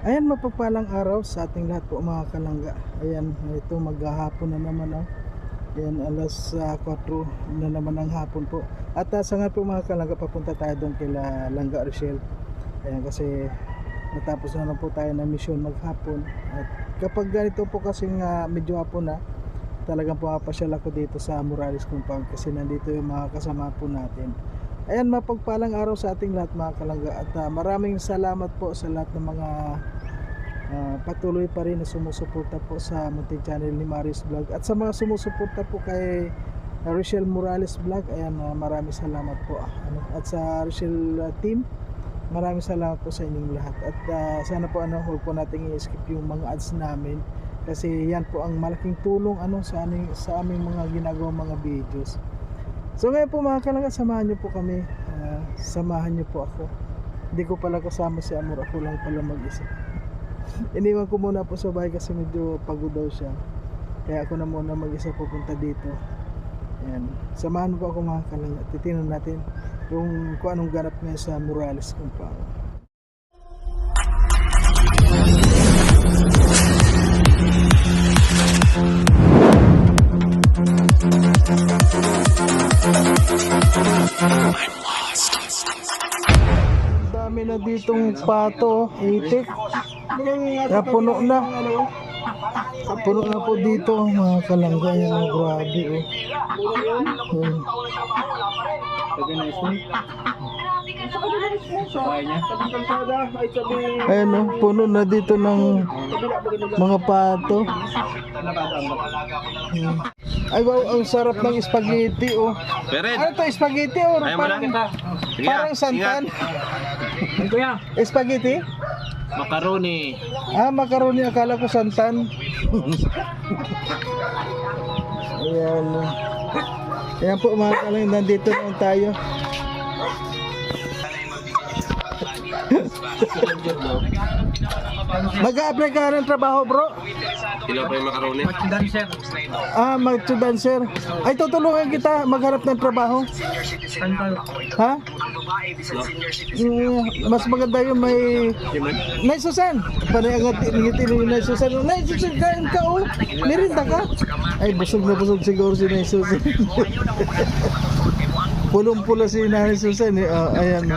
Ayan, mapagpalang araw sa ating lahat po mga kalangga. Ayan, ito maghahapon na naman. Ayan, alas 4 na naman ng hapon po. At sa nga po mga kalangga, papunta tayo doon kila Langga Rochelle. Ayan, kasi natapos na po tayo na mission maghapon. At kapag ganito po kasing medyo hapon na, talagang pumapasyal ako dito sa Morales Compound kasi nandito yung mga kasama po natin. Ayan, mapagpalang araw sa ating lahat mga kalangga. At maraming salamat po sa lahat ng mga patuloy pa rin na sumusuporta po sa munting channel ni Marius Vlog at sa mga sumusuporta po kay Rochelle Morales Vlog. Ayan, maraming salamat po at sa Rochelle team, maraming salamat po sa inyong lahat. At sana po huwag po natin i-skip yung mga ads namin kasi yan po ang malaking tulong sa aming mga ginagawa mga videos. So ngayon po mga kalangga, samahan nyo po kami, samahan nyo po ako. Hindi ko pala kasama si Amor, ako lang pala mag-isa. Iniwan ko muna po sa bahay kasi medyo pagod daw siya, kaya ako na muna mag-isa pupunta dito. Ayan, samahan mo po ako mga kalangga. Titingnan natin kung anong ganap ngayon sa Morales Compound. Dami na ditong pato, itik. Puno na. Puno na po dito mga kalangga. Yan, grabe Ayan puno na dito ng mga pato. Ay wow, ang sarap ng spaghetti Ano to, spaghetti parang santan. Spaghetti? Macaroni. Macaroni, akala ko santan. Ayan. Ayan po mga kalangga, nandito naman tayo. Mag-a-apply ka ng trabaho, bro? Ilan pa yung macaroni? Mag-dancer. Ay, tutulungan kita maghanap ng trabaho. Ha? Mas maganda yung may Nay Susan. Panay ang ngiti yung Nay Susan. Nay Susan, kain ka Mirinda ka? Ay, busog na busog siguro si Nay Susan. Pulong-pula si Nay Susan. Ayan.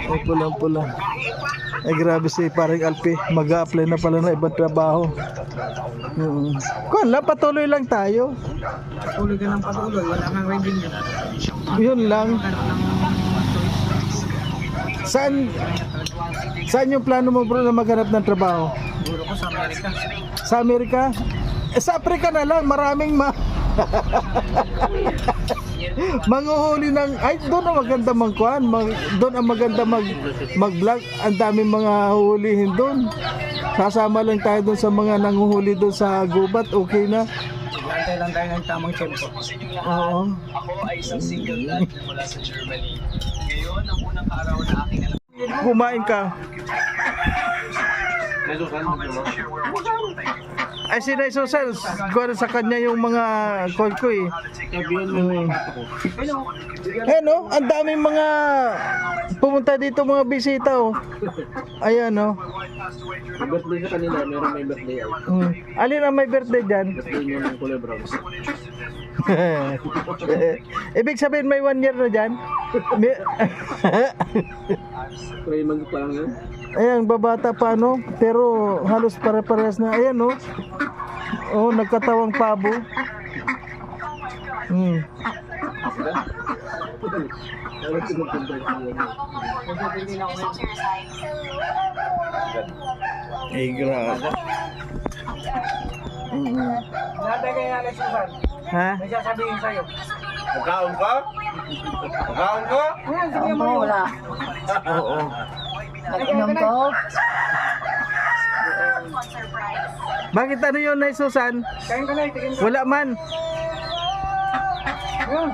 Ay, pulang-pula. Ay, grabe si parang Alpi. Mag-a-apply na pala ng ibang trabaho. Kung patuloy lang tayo. Patuloy ka ng patuloy. Wala kang reading yun. Yun lang. Saan yung plano mo, bro, na maghanap ng trabaho? Siguro ko sa Amerika. Sa Amerika? Sa Afrika na lang. Maraming manguhuli ng doon ang maganda magkuhan, doon ang maganda mag-vlog. Ang daming mga huhulihin doon. Sasama lang tayo doon sa mga nanguhuli doon sa gubat. Okay na. Antay lang tayo ng tamang tempo. Oo. Ako ay isang single dad mula sa Germany. Ngayon, ang unang araw na aking anak. Kumain ka. Ay, si Nay Susan, kuha sa kanya yung mga koy-koy. Ang daming mga pumunta dito, mga bisita Ayan Ang birthday sa kanila, meron may birthday. Alin ang may birthday dyan? Birthday nyo ng kulay brown. Ibig sabihin may 1 year na dyan? Raymond pa lang yun. Ayan, babata pa pero halos pare-parehas na. Ayan nagkatawang pabo. Ay, grabe. Natay kayo Alex Susan. Ha? May sasabihin sa'yo. Magkaon ka? Magkaon ka? Sabihin mo yun. Wala. Oo. Nag-inom ko. Bakit yun, Nay Susan? Kain ka na, tigin ka. Wala man. Yun.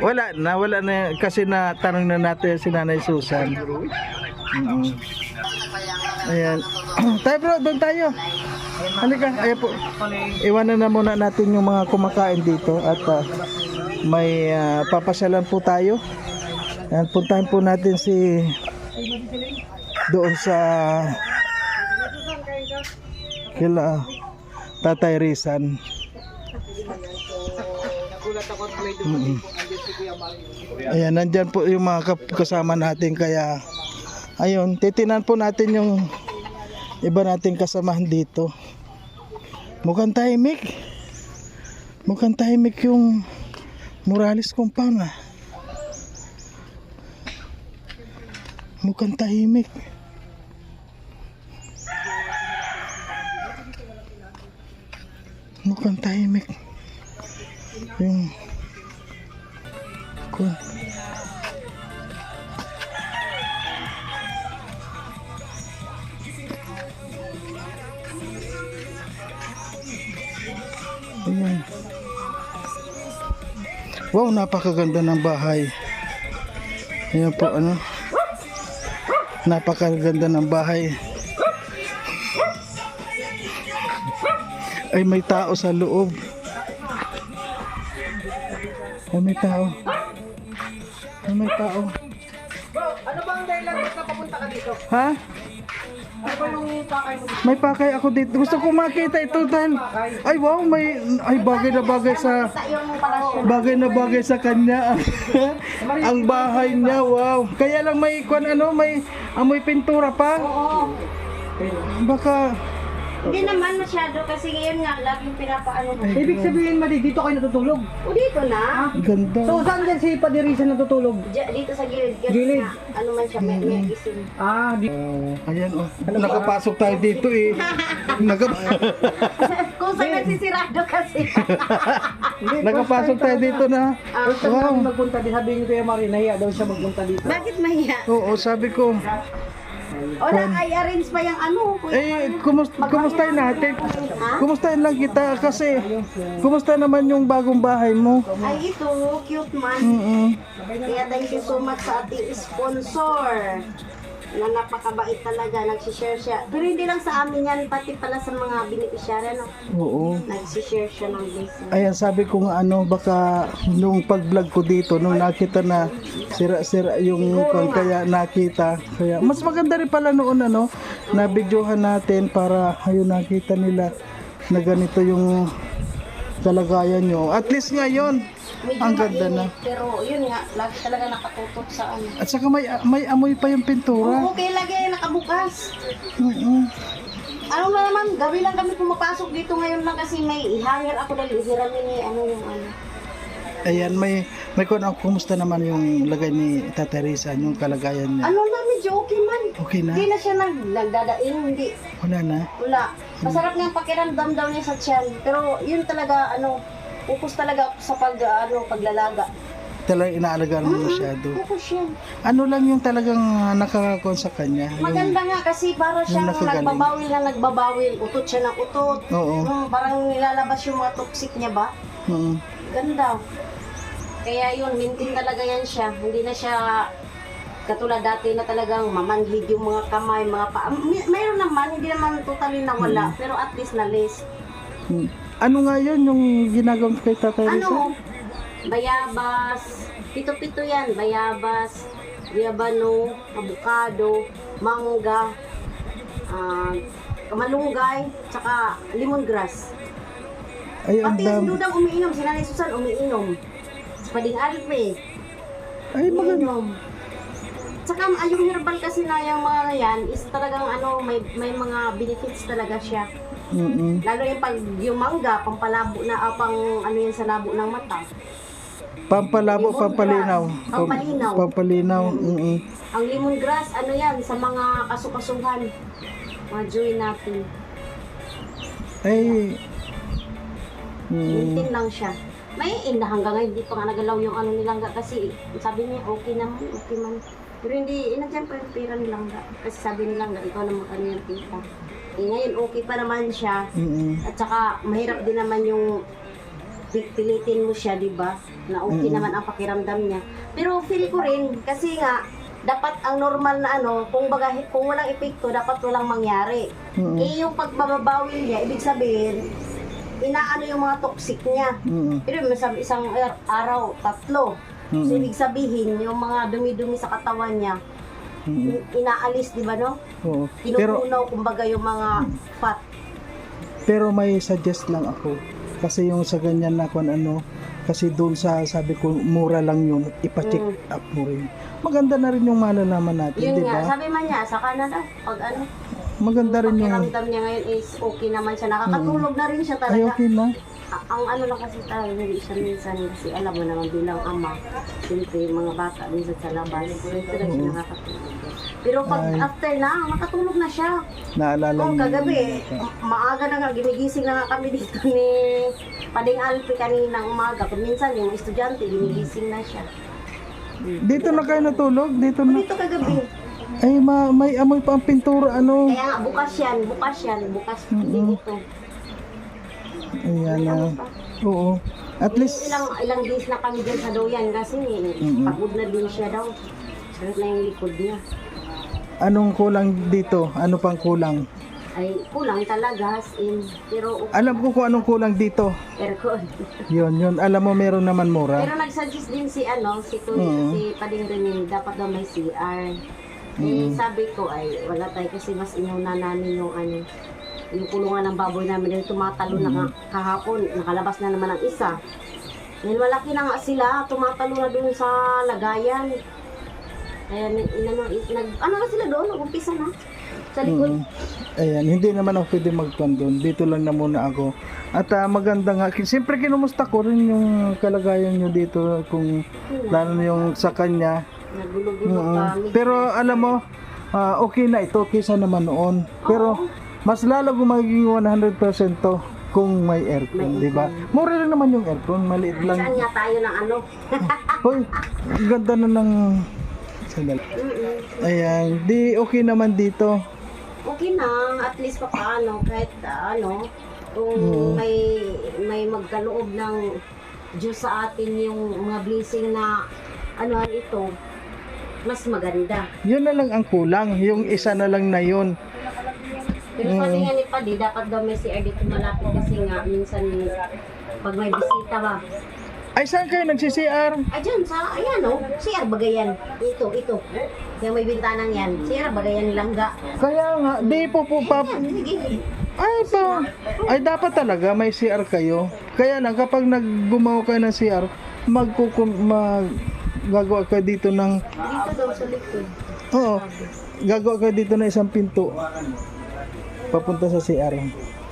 Wala na kasi na tanong na natin si Nanay Susan. Ayan. Tayo bro, doon tayo. Halika, ayan po. Iwanan na muna natin yung mga kumakain dito at may papasyalan po tayo. Ayan, puntahan po natin si doon sa kila Tatay Rizan. Ayan, nandyan po yung mga kasama natin, kaya ayun, titinan po natin yung iba nating kasamahan dito. Mukhang tahimik yung Morales compound ah. Mukhang tahimik. Mukhang tahimik yung ayan. Wow, napakaganda ng bahay. Ayan po, ano, napakaganda ng bahay. Ay, may tao sa loob. Ay, may tao. Ay, may tao. Ano bang dahilan ba't napapunta ka dito? Ha? Ano ba yung pakay mo? May pakay ako dito. Gusto ko makita ito dahil ay wow, may ay bagay na bagay sa kanya. Ang bahay niya, wow. Kaya lang may may amoy pintura pa. Oo. Baka Hindi naman masyado kasi ngayon nga laging pinapaano ko. Ibig sabihin, Madi, dito kayo natutulog? O dito na, ganda. So, saan dyan si Padirisan natutulog? dito sa gilid kasi Gilid? nga, ano man siya, may gising. Ah, di... Ayan oh. Nakapasok tayo dito eh. Kung saan nagsisirado kasi. Nakapasok tayo dito na. First time Wow. namin magpunta, di sabihin ko kay Marie, nahiya daw siya magpunta dito. Bakit mahiya? Oo, sabi ko. O na-i-arrange pa yung ano, kuya. Kumustahin natin? Ha? Kumustahin lang kita kasi kumusta naman yung bagong bahay mo? Ay ito, cute man. Kaya thank you so much sa ating sponsor. Na napakabait talaga, nagsishare siya. Pero hindi lang sa amin yan, pati pala sa mga beneficiary, no? Oo. Nagsishare siya ng blessing. Ayan, sabi ko nga baka nung pag-vlog ko dito, nung nakita na sira-sira yung kaya nakita. Kaya mas maganda rin pala noon na videohan natin para ayun nakita nila na ganito yung kalagayan nyo. At least ngayon, Medyo ang ganda na. mainit, pero yun nga, lagi talaga nakatutok sa ano. At saka may amoy pa yung pintura. Okay, lagi nakabukas. Oo. Ano na naman, gabi lang kami pumapasok dito ngayon lang kasi may ihangir ako dahil ihiramin ni ano yung ano. Ayan, may kumusta naman yung lagay ni Tatay Rizan, yung kalagayan niya. Ano na, medyo okay man. Okay na? Hindi na siya nagdadaing, hindi. Wala na? Wala. Masarap nga yung pakiramdam daw niya sa tiyan. Pero yun talaga, focus talaga ako sa paglalaga. Talagang inaalagaan mo masyado. Focus yan. Ano lang yung talagang nakakakon sa kanya? Maganda nga kasi para siyang nakagaling. nagbabawil. Utot siya ng utot. Oo. Parang nilalabas yung mga toxic niya ba? Oo. Ganda. Kaya yun, maintain talaga yan siya. Hindi na siya katulad dati na talagang mamanhid yung mga kamay, mga paa. Mayroon naman, hindi naman totally nawala. Pero at least na less. Ano nga yun yung ginagawa kay Tatay Rizan? Ano? Bayabas. Pito-pito yan. Bayabas, yabano, avocado, mangga, malunggay, tsaka lemongrass. Ay, ang Pati yung dami. dudang umiinom, si Nanay Susan umiinom. Pading Alpe, Ay, maganda. umiinom. Tsaka yung herbal kasi na yung mga yan is talagang may mga benefits talaga siya. Lalo yung pag yung mangga, pampalabo na, pang ano yan sa labo ng mata. Pampalabo, Lemongrass. pampalinaw. Pampalinaw. Pampalinaw. Ang lemongrass, ano yan, sa mga kasukasuhan. Mga joy natin. Ay, Maintain lang siya. May inda hanggang ngayon, hindi pa nga nagalaw yung ano nilangga kasi sabi niya okay naman, okay man. Pero hindi, inadyan pa yung pera nilangga. Kasi sabi nilangga, ikaw naman ano yung tita. Eh, ngayon okay pa naman siya. At saka mahirap din naman yung pilitin mo siya, di ba? Na okay naman ang pakiramdam niya. Pero feel ko rin, kasi nga, dapat ang normal na kung walang epekto, dapat walang mangyari. Eh, yung pagbabawil niya, ibig sabihin, inaano yung mga toxic niya. Pero may sabi isang araw, 3. So, ibig sabihin, yung mga dumi-dumi sa katawan niya, inaalis, di ba, no? Oo. Pero Tinutunaw, kumbaga, yung mga fat. pero may suggest lang ako. Kasi yung sa ganyan na kung ano, kasi doon sa sabi ko mura lang yun, ipa-check up mo rin. Maganda na rin yung malalaman natin, Yun di nga, ba? sabi man niya, sa Canada, pag ano, Maganda rin yung pakiramdam niya ngayon is okay naman siya. Nakakatulog na rin siya ay talaga. okay na. Ang ano lang kasi talaga, hindi siya minsan kasi alam mo naman bilang ama, siyempre mga bata minsan sa labas, siyempre lang siya nakakatulog. Pero pag after na, makatulog na siya. Naalala Kung niyo. kagabi, maaga na nga, ginigising na nga kami dito ni Pading Alpi kaninang umaga. Kung minsan yung estudyante, ginigising na siya. Dito na kayo natulog? Dito na. Dito kagabi. Ay, may amoy pa ang pintura, ano? Kaya nga, bukas din ito. Ayan na. Oo. At least, Ilang days na kami dyan sa doyan kasi pagod na din siya daw. Sarap na yung likod niya. anong kulang dito? Ano pang kulang? Ay, kulang talaga as in. Pero Alam ko kung anong kulang dito. aircon. Yun. Alam mo, meron naman mura. Pero nag-suggest din si si Pading Renin, dapat daw may CR. Sabi ko ay wala tayo kasi mas inuna namin yung kulungan ng baboy namin dahil tumatalo na kahapon, nakalabas na naman ang isa. Dahil malaki na nga sila, tumatalo na dun sa lagayan. Kaya ano na sila doon, nag-umpisa na sa likod. Ayan, hindi naman ako pwede magtuan doon. Dito lang na muna ako. At maganda nga, siyempre kinumusta ko rin yung kalagayan nyo dito, kung lalo na yung sa kanya. Nagulo-gulo kami. Pero alam mo, okay na ito kaysa naman noon. Pero mas lalo kung magiging 100% to kung may aircon, di ba? Mura lang naman yung aircon, maliit lang. Saan nga tayo ng ano? Hoy, ang ganda na ng sandali. Ayan, di okay naman dito. Okay na, at least pa paano, kahit kung may magkaloob ng Diyos sa atin yung mga blessing na ito, mas maganda. Yun na lang ang kulang, yung isa na lang na yun. Pero sabi nga ni Padi, dapat daw may CR dito malapit kasi nga minsan pag may bisita ba. Ay, saan kayo nagsi-CR? Ay dyan, CR Bagayan. Ito. Kaya may bintanang yan. CR Bagayan Langga. Kaya nga, di po Sige. Ay, dapat talaga may CR kayo. Kaya lang, kapag naggumawa kayo ng CR, gagawa kayo dito ng, Dito daw sa likod. oo, gagawa kayo dito ng isang pinto. Papunta sa CR.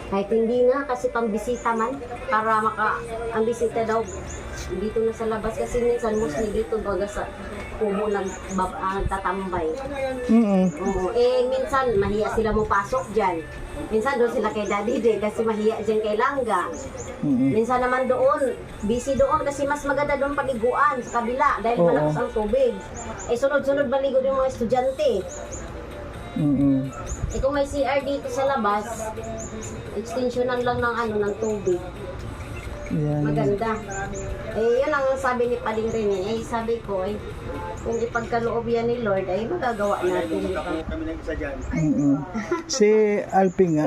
Kahit hindi nga kasi pambisita man para ang bisita daw dito na sa labas kasi minsan mostly dito baga sa kubo tatambay. Oo. Minsan mahiya sila mo pasok dyan. Minsan doon sila kay Daddy Day kasi mahiya dyan kay Langga. Minsan naman doon, busy doon kasi mas maganda doon paliguan sa kabila dahil malakas ang tubig. Sunod-sunod maligo yung mga estudyante. Kung may CR dito sa labas, extensionan lang ng tubig. Yan. Maganda. Yun ang sabi ni Pading Rene. Sabi ko, kung ipagkaloob yan ni Lord, ay magagawa natin ito. Si Alpi nga,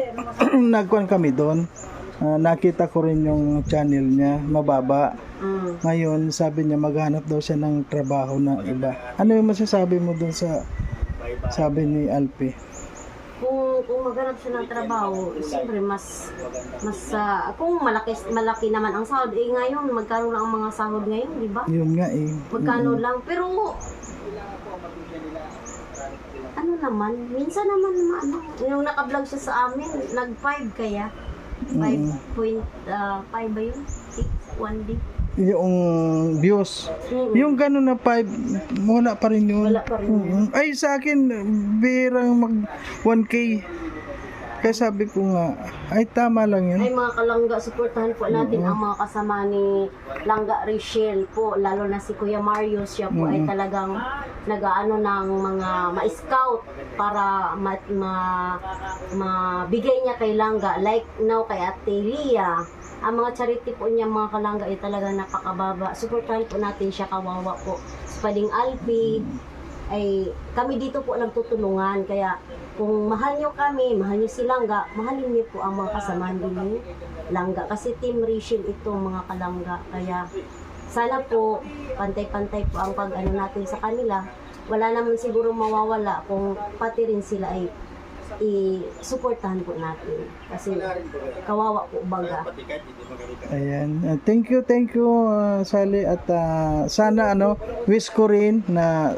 nagkuhan kami doon. Nakita ko rin yung channel niya, mababa. Ngayon, sabi niya maghanap daw siya ng trabaho na iba. Ano yung masasabi mo doon sa sabi ni Alpi? Kung maghanap siya ng trabaho, siyempre kung malaki naman ang sahod, ngayon, magkano lang ang mga sahod ngayon, di ba? Yun nga Magkano lang, pero minsan naman yung naka-vlog siya sa amin, nag-5 kaya, 5.5 ba yun? 6, 1 day. Yung views. Yung gano'n na 5, wala pa rin yun. Wala pa rin yun. Ay, sa akin, birang mag 1K. Kaya sabi ko nga, ay tama lang yun. Ay mga kalangga, suportahan po natin ang mga kasama ni Langga Rachel po, lalo na si Kuya Mario, siya po ay talagang nag-aano ng mga ma-scout para mabigay niya kay Langga, like now kay Ate Lia. Ang mga charity po niya mga kalangga ay talagang napakababa. Suportahan po natin siya, kawawa po. Sa Pading Alpi, ay kami dito po nagtutulungan. Kaya kung mahal niyo kami, mahal niyo si Langga, mahalin niyo po ang mga kasamahan din ni Langga. Kasi Team Rachel ito mga kalangga. Kaya sana po pantay-pantay po ang pag-ano natin sa kanila. Wala naman siguro mawawala kung pati rin sila ay i-supportahan po natin. Kasi kawawa po baga. Ayan. Thank you, Sally. At sana wish ko rin na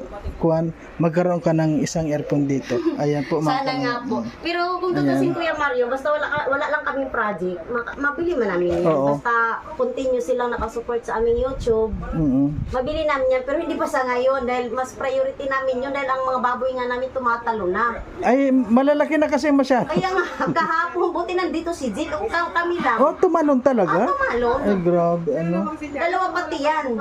magkaroon ka ng isang aircon dito. Ayan po. Sana nga po. Pero kung tutusin Kuya Mario, basta wala lang kaming project, mabili man namin yan. Oo. Basta continue silang nakasupport sa aming YouTube. Mabili namin yan, pero hindi pa sa ngayon dahil mas priority namin yun dahil ang mga baboy nga namin tumatalo na. Ay, malalaki na kasi masyado. Kaya nga, kahapon, buti nandito si Jill, kami lang. Oh, tumalon talaga? Tumalon. Ay, grabe. Dalawa pati yan.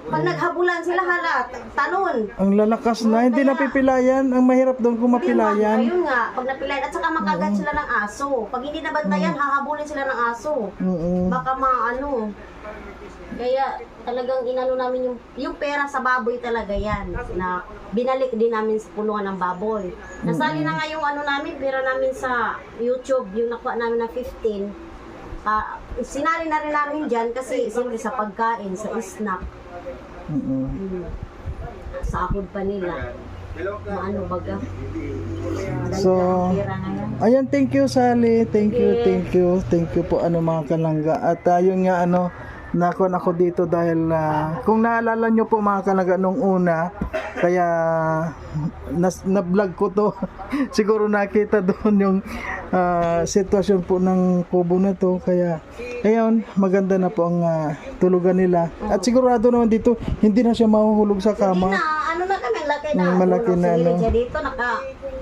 Pag naghabulan sila halat, talon. Ang lalakas na. Hindi napipilayan. Ang mahirap doon kung mapilayan. Ayun nga, pag napilayan, at saka makagat sila ng aso. Pag hindi nabantayan, hahabulin sila ng aso. Baka maano. Kaya talagang inano namin yung pera sa baboy talaga yan. Na binalik din namin sa pulungan ng baboy. Nasali na nga yung ano namin, pera namin sa YouTube, yung nakuha namin na 15. Sinali na rin namin dyan kasi siyempre sa pagkain, sa snack. Sa akod pa nila. Maano baga. So, ayan, thank you, Sally. Thank you po mga kalangga. At yun nga nakon ako dito dahil kung naalala nyo po mga kalangga nung una, kaya na-vlog ko to. Siguro nakita doon yung sitwasyon po ng kubo na to. Kaya ayun, maganda na po ang tulugan nila. At sigurado naman dito hindi na siya mahuhulog sa kama. Ano na kami, laki na. Malaki na siya dito,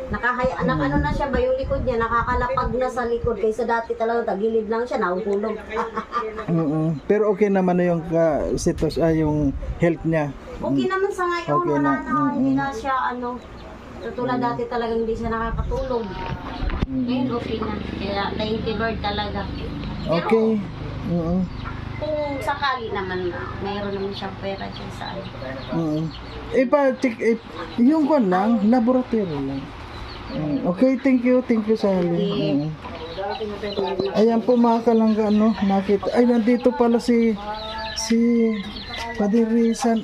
ano na siya ba yung likod niya, nakakalapag na sa likod kaysa dati talaga tagilid lang siya, nahuhulog. Pero okay naman na yung yung health niya. Okay naman sa ngayon, Okay wala na. na, hindi na siya tutulad dati talagang hindi siya nakakatulog. Ngayon okay na, kaya thank you Lord talaga. Pero, Okay. kung sakali naman na, mayroon naman siyang pera dyan sa Yung kwan lang, laboratory lang. Okay, thank you, Sally. Ayan po mga kalangga, nakita. Ay, nandito pala si Padirisan.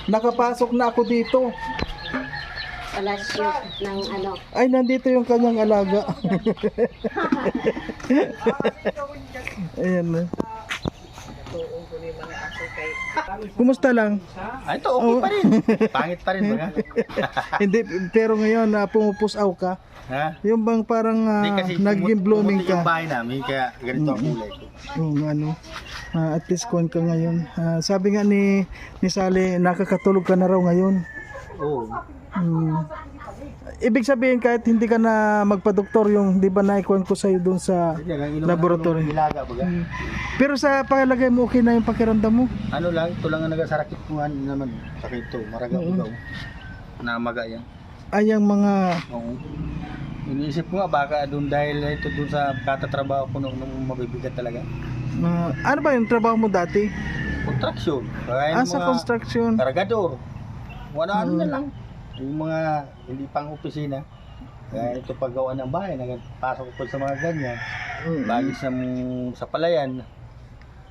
Nakapasok na ako dito. palasyo ng Ay, nandito yung kanyang alaga. Ayan na. Kumusta lang? Ito, okay pa rin. Pangit pa rin ba? Hindi, pero ngayon pumupusaw ka. Ha? Yung bang parang naging blooming Pumuti yung ka. bahay namin, kaya ganito ang kulay ko. At least kuwan ka ngayon. Sabi nga ni Sally, nakakatulog ka na raw ngayon. Oo. Ibig sabihin kahit hindi ka na magpa-doktor, yung di ba naikuan ko sa'yo doon sa laboratory. Ilaga baga. Pero sa palagay mo, okay na yung pakiramdam mo? Ano lang, ito lang ang nagasarakit ko nga naman. Sakit to, maraga ugaw. Namaga yan. Ay, ang mga... Oo. Iniisip ko nga baka doon dahil ito doon sa katatrabaho ko nung mabibigat talaga. ano ba yung trabaho mo dati? Construction. Kaya Sa construction. Kargador. Ano na lang. Yung mga hindi pang opisina. Kaya ito paggawa ng bahay, nagpasok ko sa mga ganyan. Bagi sa palayan.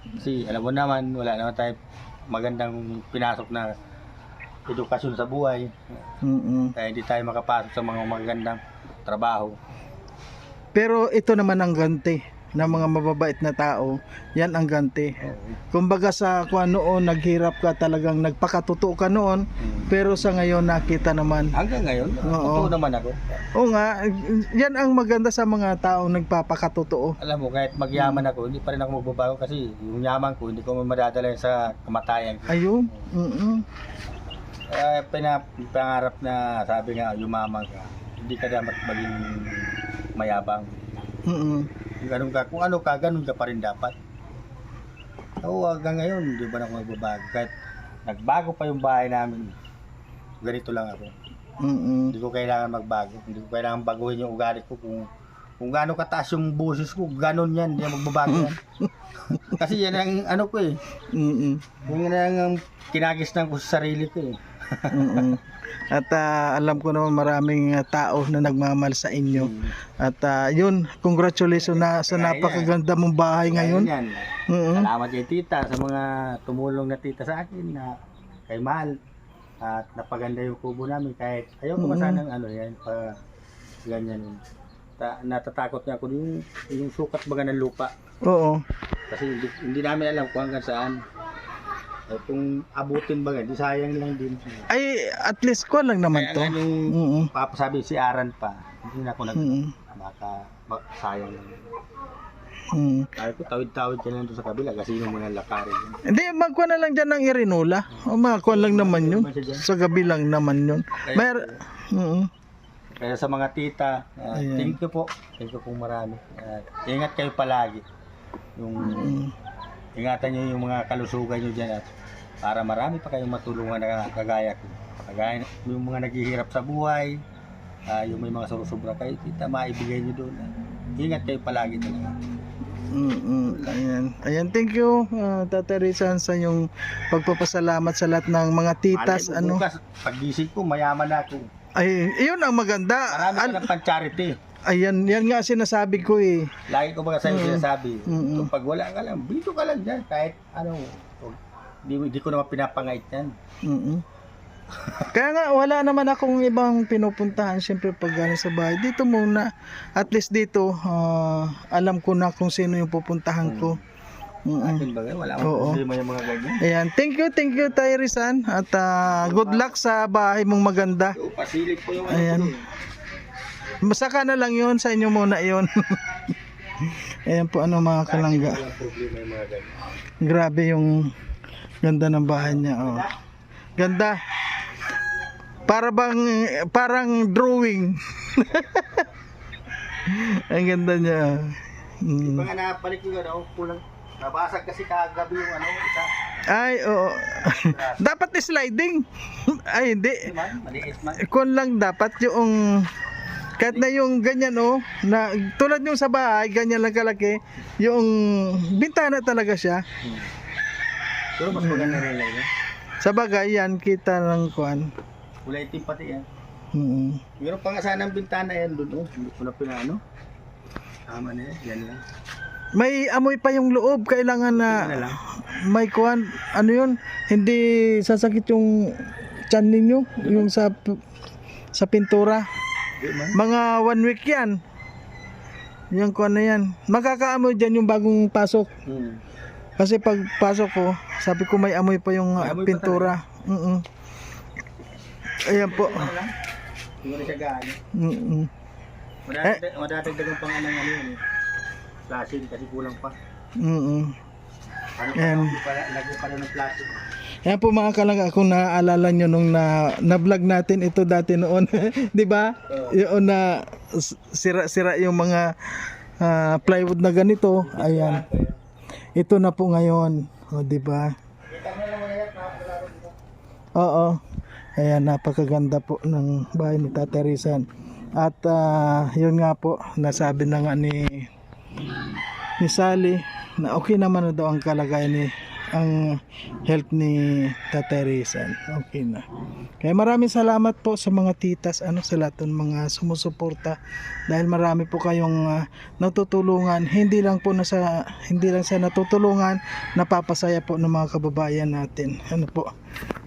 Kasi alam mo naman, wala naman tayo magandang pinasok na edukasyon sa buhay. Kaya hindi tayo makapasok sa mga magandang trabaho. Pero ito naman ang ganti ng mga mababait na tao. Yan ang ganti. Kumbaga sa kung noon, naghirap ka talagang nagpakatotoo ka noon, pero sa ngayon nakita naman. Hanggang ngayon, totoo naman ako. Oo nga, yan ang maganda sa mga taong nagpapakatotoo. Alam mo, kahit magyaman ako, hindi pa rin ako magbabago kasi yung yaman ko, hindi ko madadala sa kamatayan ko. Ayun. Kaya pangarap na sabi nga, yumaman ka, hindi ka dapat maging mayabang. Ganun ka, kung ano ka, ganun ka pa rin dapat. Oo, hanggang ngayon, hindi ba na ako magbabago. Kahit nagbago pa yung bahay namin, ganito lang ako. Hindi ko kailangan magbago. Hindi ko kailangan baguhin yung ugali ko. Kung gaano kataas yung boses ko, ganun yan, hindi yan magbabago yan. Kasi yan ang ano ko eh. Yung yan ang kinagisnan ko sa sarili ko eh. Mm-mm. At alam ko naman maraming tao na nagmamahal sa inyo. At yun, congratulations na sa napakaganda mong bahay ngayon. Yan. Mm-mm. Salamat kay tita sa mga tumulong na tita sa akin na kay Mahal. At napaganda yung kubo namin kahit ayaw ko masanang ano yan pa ganyan. Natatakot nga ako yung sukat baga ng lupa. Oo. Kasi hindi namin alam kung hanggang saan. Kung abutin baga, di sayang lang din. Ay, at least ko lang naman to. Kaya nga yung Mm-mm. papasabi si Aran pa, hindi na ako Mm-mm. baka sayang lang. Mm. Sabi ko, tawid-tawid ka lang doon sa kabila kasi yun muna lakarin yun. Hindi, magkuha na lang dyan ng Irinola. O, magkuha lang naman yun. Sa gabi lang naman yun. Kaya sa mga tita, Ayan. thank you po. Thank you po marami. Ingat kayo palagi. Ingatan nyo yung mga kalusugan nyo dyan at para marami pa kayong matulungan na kagaya ko. Kagaya yung mga naghihirap sa buhay, yung may mga surusubra kayo, tita, maibigay nyo doon. Ingat kayo palagi talaga. Ayan, thank you Tata Rizan sa yung pagpapasalamat sa lahat ng mga titas. Malay mo, bukas, pagising ko, mayaman na ako. Ay, iyon ang maganda. Marami ka ng pan-charity. Ayan, yan nga sinasabi ko eh. Lagi ko ba sa'yo sinasabi, pag wala ka lang, bito ka lang dyan, kahit ano, di ko naman pinapangait yan. Kaya nga wala naman akong ibang pinupuntahan siyempre pag galing sa bahay. Dito muna, at least dito alam ko na kung sino yung pupuntahan ko. Akin ba, wala akong problema yung mga ganyan. Ayan, thank you Tay Rizan at good luck sa bahay mong maganda. Pasilip po yung Ayan. Masaka na lang yon sa inyo muna yon. Ayan po mga kalangga. Walang problema yung mga ganyan. Grabe yung ganda ng bahay niya. Oh. Ganda. Parang drawing. Ang ganda niya. Mga napalik yung kulang. Nabasag kasi kagabi yung isa. Ay, oo. Dapat sliding. Ay, hindi. Maliit man. Kung lang dapat yung kahit na yung ganyan na tulad yung sa bahay, ganyan lang kalaki, yung bintana talaga siya. Pero mas maganda rin lang yan. Sa bagay yan, kita ng kuan. Kulay itim pati yan. Mm. Meron pa nga sana ang bintana yan doon. Hindi ko na pinano. Tama na yan. Yan lang. May amoy pa yung loob, kailangan na may kuan, ano yun, hindi sasakit yung tiyan ninyo, yung sa pintura. Mga 1 week yan. Yung kuan na yan. Makakaamoy dyan yung bagong pasok. Kasi pag pasok ko, sabi ko may amoy pa yung pintura. Ayan po. Hindi ko na siya gaano. Madadagdagan pa nga ng ano yun eh. Flashing kasi kulang pa. Lagi pa rin ng flashing. Yan po mga kalangga, kung naaalala nyo nung na-vlog natin ito dati noon, di ba? Yun na sira-sira yung mga plywood na ganito. Ayan. Ito na po ngayon, di ba? Oo. Ayan, napakaganda po ng bahay ni Tata Rizan. At yun nga po, nasabi na nga ni Sally na okay naman na daw ang kalagayan ang health ni Tata Rizan. Okay na. Kaya maraming salamat po sa mga titas, sa lahat ng mga sumusuporta, dahil marami po kayong natutulungan, hindi lang sa natutulungan, napapasaya po ng mga kababayan natin. Po.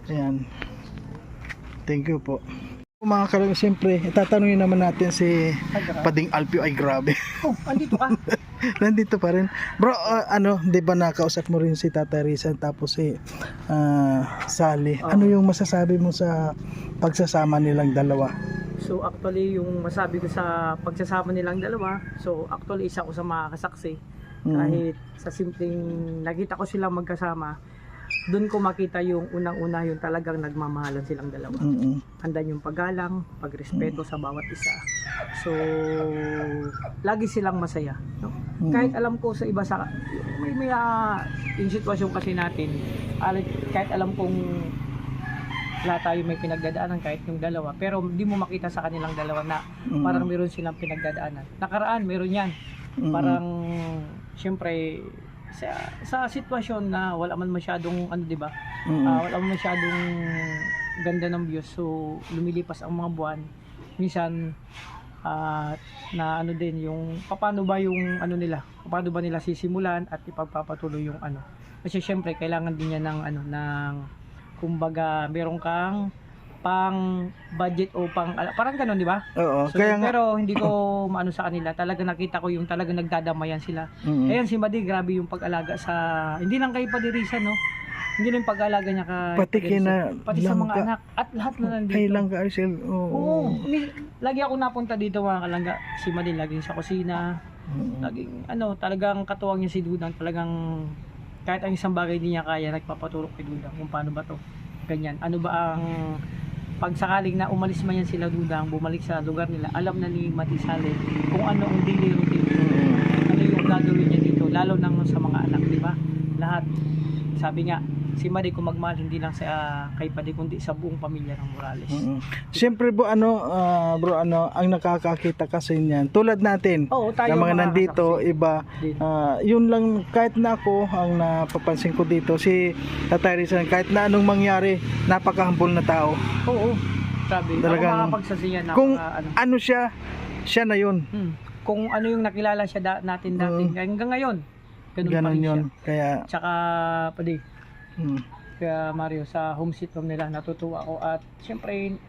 Ayan. Thank you po. Mga kalangga, siyempre, itatanungin naman natin si Pading Alpio. Ay, grabe. Andito ka? Nandito pa rin. Bro, di ba nakausap mo rin si Tata Rizan tapos si Sally? Ano yung masasabi mo sa pagsasama nilang dalawa? So actually yung masabi ko sa pagsasama nilang dalawa, so actually isa ko sa makakasaksi. Kahit sa simpleng nakita ko silang magkasama, doon ko makita yung unang-una yung talagang nagmamahalan silang dalawa. Andan yung paggalang, pagrespeto sa bawat isa. So, lagi silang masaya. No? Kahit alam ko sa iba sa may yung sitwasyon kasi natin, kahit alam kong lahat tayo may pinagdadaanan kahit yung dalawa, pero di mo makita sa kanilang dalawa na parang meron silang pinagdadaanan. Nakaraan, meron yan. Parang, syempre, sa sitwasyon na wala man masyadong wala man masyadong ganda ng views. So lumilipas ang mga buwan. Minsan na ano din yung paano ba yung ano nila, paano ba nila sisimulan at ipagpapatuloy yung ano. Kasi syempre kailangan din niya ng ano ng kumbaga meron kang pang budget o parang gano'n, di ba? Oo, So, kaya nga. pero hindi ko maano sa kanila. Talaga nakita ko yung talagang nagdadamayan sila. Mm. Ayan si Madi, grabe yung pag-alaga sa hindi lang kay Padirisan, no. Hindi lang yung pag-alaga niya kay Pati Padirisan, kina pati sa mga Langka. anak at lahat na nandito. Kay Langka Arcel. Oo. Lagi ako napunta dito mga kalangga. Si Madi laging sa kusina. Laging ano, talagang katuwang niya si Dudang. Talagang kahit ang isang bagay hindi niya kaya, nagpapaturo kay Dudang kung paano ba to. Ganyan. Ano ba ang pag sakaling na umalis man yan sila Dudang, bumalik sa lugar nila, alam na ni Mati Sale kung ano ang daily routine nito. Ano yung gagawin niya dito, lalo nang sa mga anak, di ba? Lahat. Sabi nga, si Madi kung magmahal hindi lang sa kay Padi kundi sa buong pamilya ng Morales. Siyempre bro, bro, ang nakakakita kasi niyan, tulad natin, Oo, tayo na mga mga nandito, iba, Dito. yun lang, kahit na ako, ang napapansin ko dito, si Tatay Rizal, kahit na anong mangyari, napaka-humble na tao. Oo. Sabi, Talagang- ako makapagsasiyan na Kung ano. ano siya, siya na yun. Kung ano yung nakilala siya natin dati, hanggang ngayon, ganun pa Ganon rin yun. siya. Kaya, Tsaka, Padi, mm, kaya Mario, sa home sweet home nila, natutuwa ako at syempre,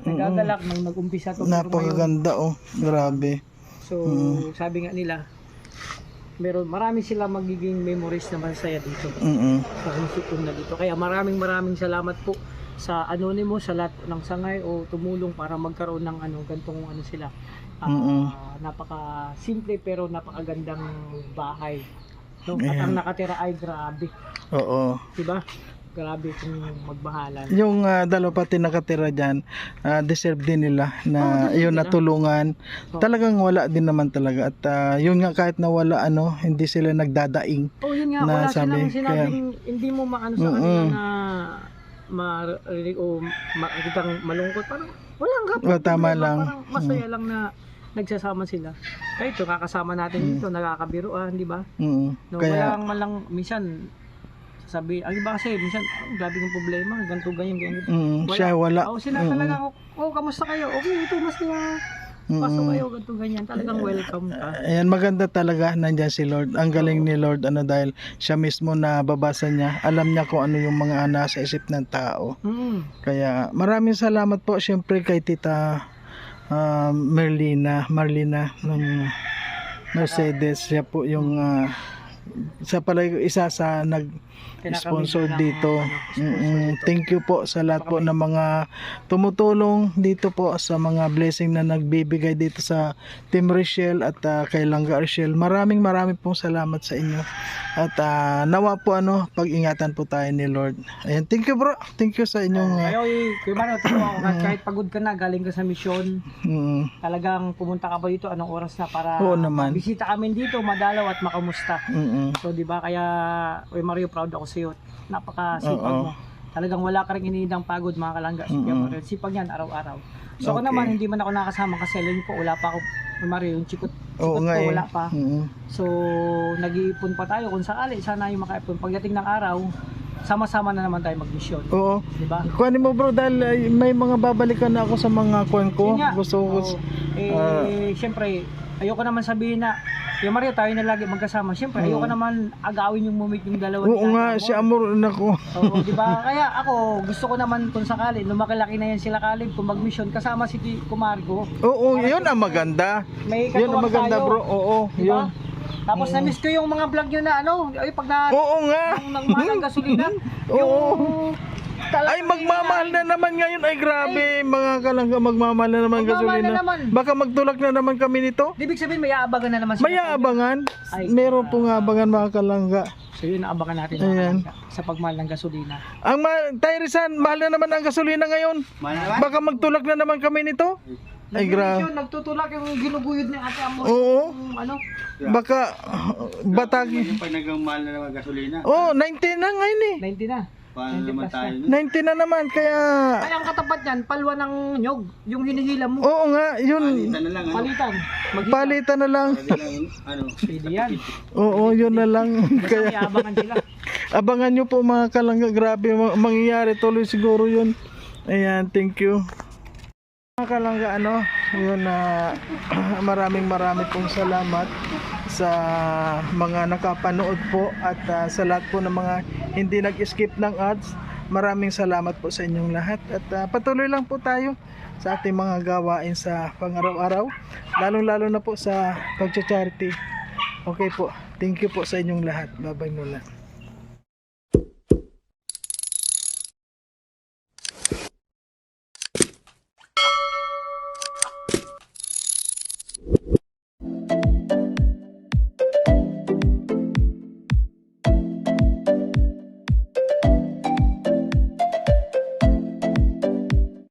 nagagalak nung nag-umpisa to. pero ngayon, napakaganda oh, grabe. so, sabi nga nila, marami sila magiging memories na masaya dito. Sa home sweet home na dito. Kaya maraming salamat po sa Anonymous, sa lahat ng sangay o tumulong para magkaroon ng ano, gantong ano sila. Napaka simple pero napakagandang bahay. No? At ang nakatira ay grabe. Oo. Diba? Grabe kung magbahalan. Yung dalawa pati nakatira dyan, deserve din nila na deserve yun nila. natulungan. Oo. Talagang wala din naman talaga. At yun nga kahit na wala hindi sila nagdadaing. Oh, yun nga, Na wala sabi, silang sinabing hindi mo maano sa kanila na marinig o makikitang malungkot. Parang walang Tama lang. Parang masaya lang na nagsasama sila. Kahit ito, kakasama natin dito, nakakabiruan, di ba? No, Kaya, walang malang, minsan, sabi, ang iba kasi, minsan, grabe kong problema, ganito, ganyan. siya wala. Sila talaga, kamusta kayo? Okay, ito, masaya. Pasok kayo, ganito, ganyan. Talagang welcome ka. Ayan, maganda talaga nandyan si Lord. Ang galing ni Lord dahil siya mismo na babasa niya. Alam niya kung ano yung mga nasa isip ng tao. Kaya maraming salamat po syempre kay Tita Marlina ng Mercedes. Siya po yung sa pala isa sa nag-sponsor dito. Thank you po sa lahat po ng mga tumutulong dito po sa mga blessing na nagbibigay dito sa Team Rachel at kay Langga Rachel. Maraming pong salamat sa inyo. At nawa po pag-ingatan po tayo ni Lord. Ayan, thank you bro. Thank you sa inyong Kuya Mario, totoo ako, kahit pagod ka na, galing ka sa misyon, talagang pumunta ka pa dito, anong oras na para Oo naman. bisita kami dito, madalaw at makamusta. So, di ba, kaya, Kuya Mario, proud ako sa iyo. Napakasipag mo. Talagang wala ka rin iniidang pagod, mga kalangga. Kuya Mario, sipag yan, araw-araw. So, ako naman, hindi man ako nakasama kasi alam po, wala pa ako, Kuya Mario, yung chikot Oo ko, nga eh. wala pa. So, nag-iipon pa tayo kung sakali, sana yung makaipon. Pagdating ng araw, sama-sama na naman tayo mag-mission. Oo. Di ba? Kuhanin mo bro dahil may mga babalikan na ako sa mga kwan ko. Yun nga. Gusto ko. Siyempre, ayoko naman sabihin na, yung Mario, tayo na lagi magkasama. Siyempre, ayoko naman agawin yung mumit yung dalawa. Oo nga, si Amor na ko. Oo, di ba? Kaya ako, gusto ko naman kung sakali, lumaki-laki na yan sila Caleb, kung mag-mission, kasama si Kumargo. Oo, yun ang maganda. May Yun ang katuwang maganda tayo. bro. Oo, Di ba? yun. Tapos na-miss ko yung mga vlog nyo na pag Oo nga. nang mahal ng gasolina. Oo. talagang Ay, magmamahal na naman ngayon. Ay, grabe. Mga kalangga, magmamahal na naman Magmamahal gasolina. na naman. Baka magtulak na naman kami nito. Ibig sabihin, may aabangan na naman sila. May aabangan. Ay, Meron pong aabangan mga kalangga. So yun, aabangan natin Ayan. sa pagmahal ng gasolina. Ang Tyrisan, mahal na naman ang gasolina ngayon. Baka magtulak na naman kami nito. Ay, grabe. Nagtutulak yung ginuguyod ni Ate Amor. Oo. Yung ano? Baka batagi. Yung pag nagmamahal na naman gasolina. Oh, 90 na ngayon eh. 90 na. Paano naman tayo? 90 na naman kaya Ay, ang katapat niyan, palwa ng nyog. Yung hinihila mo. oo nga, yun. Palitan na lang. Ano? Palitan. Maghila. Palitan na lang. Pwede lang, ano? Pwede yan. Oo, yun na lang. Basta may Kaya aabangan sila. abangan nyo po mga kalangga, grabe mangyayari tuloy siguro yun. Ayan, thank you. Mga kalangga, yun na maraming pong salamat sa mga nakapanood po at sa lahat po ng mga hindi nag-skip ng ads. Maraming salamat po sa inyong lahat at patuloy lang po tayo sa ating mga gawain sa pang-araw-araw, lalong-lalo na po sa pag-charity. Okay po, thank you po sa inyong lahat. Bye-bye muna.